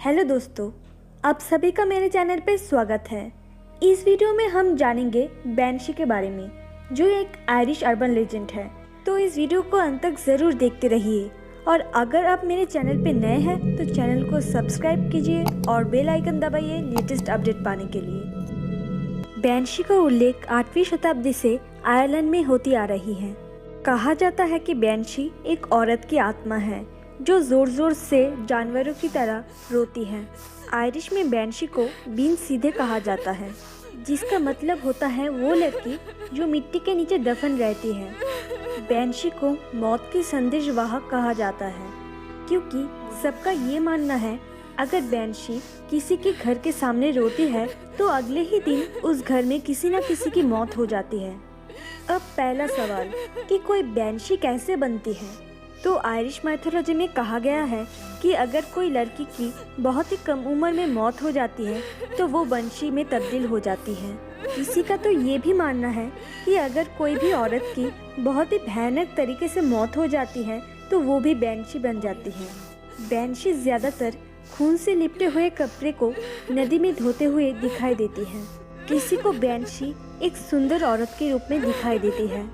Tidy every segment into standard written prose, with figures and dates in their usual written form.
Hello दोस्तों, आप सभी का मेरे चैनल पे स्वागत है। इस वीडियो में हम जानेंगे बैनशी के बारे में, जो एक आयरिश अर्बन लेजेंड है। तो इस वीडियो को अंत तक ज़रूर देखते रहिए और अगर आप मेरे चैनल पे नए हैं तो चैनल को सब्सक्राइब कीजिए और बेल आइकन दबाइए लेटेस्ट अपडेट पाने के लिए। बैनशी का उल्लेख 8वीं शताब्दी से आयरलैंड में होती आ रही है। कहा जाता है कि बैनशी एक औरत की आत्मा है जो ज़ोर ज़ोर से जानवरों की तरह रोती है। आयरिश में बैनशी को बीन सीधे कहा जाता है, जिसका मतलब होता है वो लड़की जो मिट्टी के नीचे दफन रहती है। बैनशी को मौत की संदेशवाहक कहा जाता है, क्योंकि सबका ये मानना है अगर बैनशी किसी के घर के सामने रोती है तो अगले ही दिन उस घर में किसी न किसी की मौत हो जाती है। अब पहला सवाल कि कोई बैनशी कैसे बनती है, तो आयरिश माइथोलॉजी में कहा गया है कि अगर कोई लड़की की बहुत ही कम उम्र में मौत हो जाती है तो वो बनशी में तब्दील हो जाती है। किसी का तो ये भी मानना है कि अगर कोई भी औरत की बहुत ही भयानक तरीके से मौत हो जाती है तो वो भी बैनशी बन जाती है। बैनशी ज़्यादातर खून से लिपटे हुए कपड़े को नदी में धोते हुए दिखाई देती है। किसी को बैनशी एक सुंदर औरत के रूप में दिखाई देती है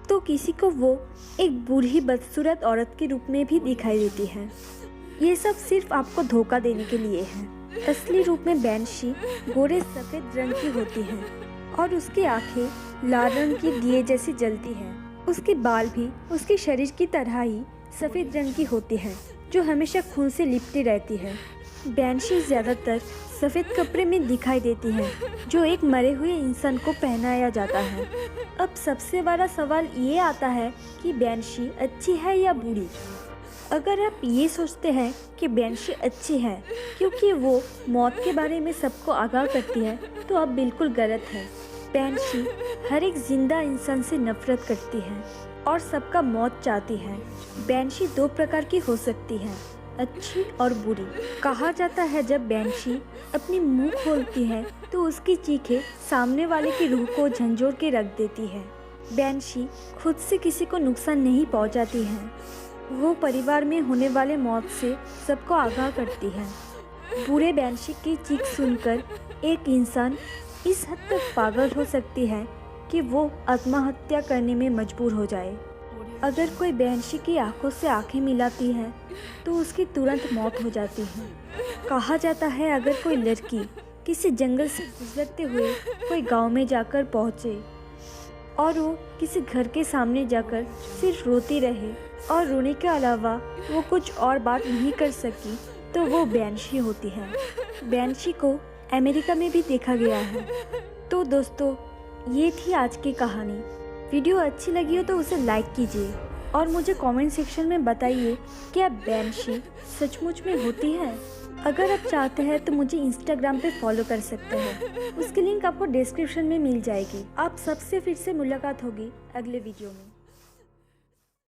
तो किसी को वो एक बूढ़ी बदसूरत औरत के रूप में भी दिखाई देती है। ये सब सिर्फ आपको धोखा देने के लिए है। असली रूप में बैनशी गोरे सफ़ेद रंग की होती है और उसकी आंखें लाल रंग की दिए जैसी जलती है। उसके बाल भी उसके शरीर की तरह ही सफ़ेद रंग की होती है, जो हमेशा खून से लिपटी रहती है। बैनशी ज़्यादातर सफ़ेद कपड़े में दिखाई देती है, जो एक मरे हुए इंसान को पहनाया जाता है। अब सबसे बड़ा सवाल ये आता है कि बैनशी अच्छी है या बुरी। अगर आप ये सोचते हैं कि बैनशी अच्छी है क्योंकि वो मौत के बारे में सबको आगाह करती है, तो आप बिल्कुल गलत है। बैनशी हर एक जिंदा इंसान से नफरत करती है और सबका मौत चाहती है। बैनशी दो प्रकार की हो सकती है, अच्छी और बुरी। कहा जाता है जब बैनशी अपनी मुंह खोलती है तो उसकी चीखें सामने वाले की रूह को झंझोर के रख देती है। बैनशी खुद से किसी को नुकसान नहीं पहुंचाती है, वो परिवार में होने वाले मौत से सबको आगाह करती है। बुरे बैनशी की चीख सुनकर एक इंसान इस हद तक पागल हो सकती है कि वो आत्महत्या करने में मजबूर हो जाए। अगर कोई बैनशी की आंखों से आंखें मिलाती है तो उसकी तुरंत मौत हो जाती है। कहा जाता है अगर कोई लड़की किसी जंगल से गुजरते हुए कोई गांव में जाकर पहुंचे और वो किसी घर के सामने जाकर सिर्फ रोती रहे और रोने के अलावा वो कुछ और बात नहीं कर सकी तो वो बैनशी होती है। बैनशी को अमेरिका में भी देखा गया है। तो दोस्तों, ये थी आज की कहानी। वीडियो अच्छी लगी हो तो उसे लाइक कीजिए और मुझे कमेंट सेक्शन में बताइए क्या बैनशी सचमुच में होती है। अगर आप चाहते हैं तो मुझे इंस्टाग्राम पे फॉलो कर सकते हैं, उसकी लिंक आपको डिस्क्रिप्शन में मिल जाएगी। आप सबसे फिर से मुलाकात होगी अगले वीडियो में।